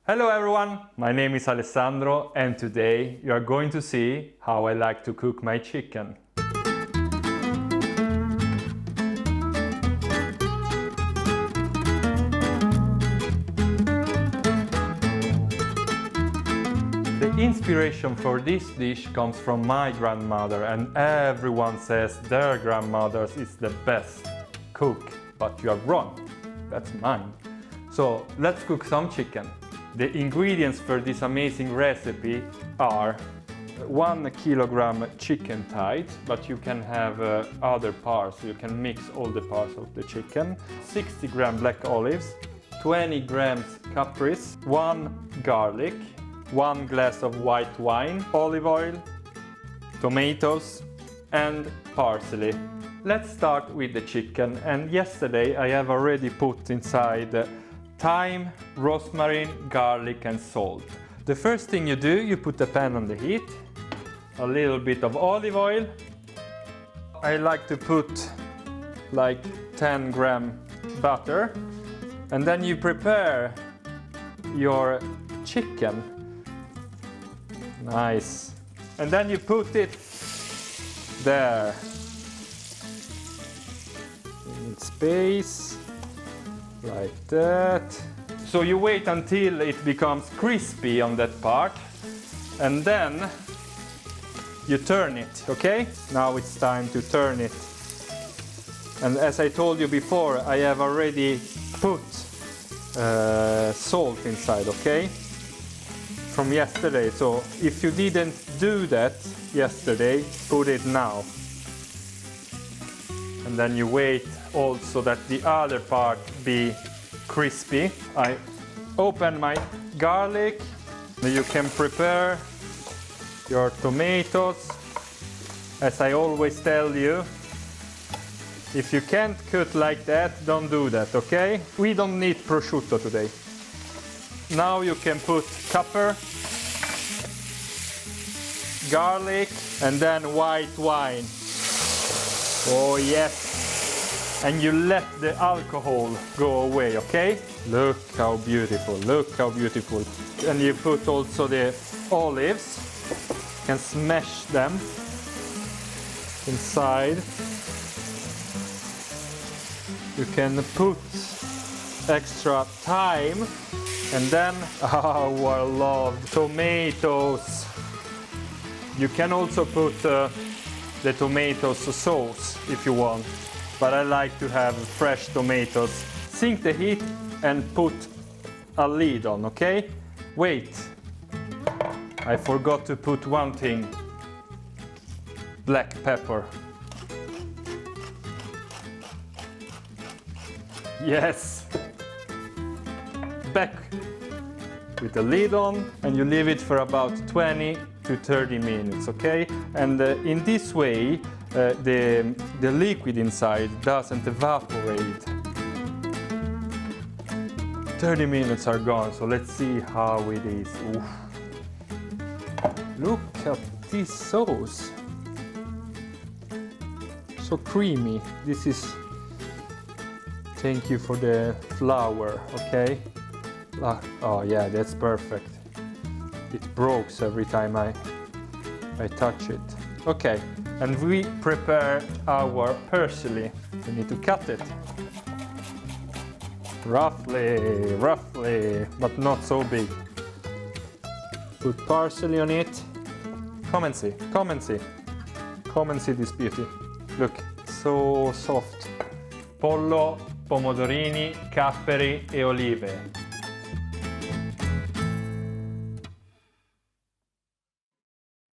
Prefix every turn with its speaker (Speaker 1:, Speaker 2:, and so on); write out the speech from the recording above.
Speaker 1: Hello everyone, my name is Alessandro and today you are going to see how I like to cook my chicken. The inspiration for this dish comes from my grandmother, and everyone says their grandmother's is the best cook, but you are wrong, that's mine. So let's cook some chicken. The ingredients for this amazing recipe are 1 kilogram chicken thighs, but you can have other parts, you can mix all the parts of the chicken, 60 gram black olives, 20 grams capris, 1 garlic, 1 glass of white wine, olive oil, tomatoes and parsley. Let's start with the chicken, and yesterday I have already put inside thyme, rosemary, garlic and salt. The first thing you do, you put the pan on the heat, a little bit of olive oil. I like to put like 10 gram butter, and then you prepare your chicken. Nice. And then you put it there. You need space. Like that. So you wait until it becomes crispy on that part, and then you turn it, okay? Now it's time to turn it. And as I told you before, I have already put salt inside, okay? From yesterday, so if you didn't do that yesterday, put it now. And then you wait also that the other part be crispy. I open my garlic. You can prepare your tomatoes. As I always tell you, if you can't cut like that, don't do that, okay? We don't need prosciutto today. Now you can put pepper, garlic and then white wine. Oh yes! And you let the alcohol go away, okay? Look how beautiful, look how beautiful. And you put also the olives, you can smash them inside. You can put extra thyme, and then our loved tomatoes. You can also put the tomatoes sauce if you want. But I like to have fresh tomatoes. Sink the heat and put a lid on, okay? Wait, I forgot to put one thing. Black pepper. Yes! Back with the lid on, and you leave it for about 20 to 30 minutes, okay? And in this way, the liquid inside doesn't evaporate. 30 minutes are gone, so let's see how it is. Oof. Look at this sauce. So creamy. This is... Thank you for the flour, okay? Oh yeah, that's perfect. It breaks every time I touch it. Okay. And we prepare our parsley. We need to cut it. Roughly, but not so big. Put parsley on it. Come and see, come and see. Come and see this beauty. Look, so soft. Pollo, pomodorini, capperi e olive.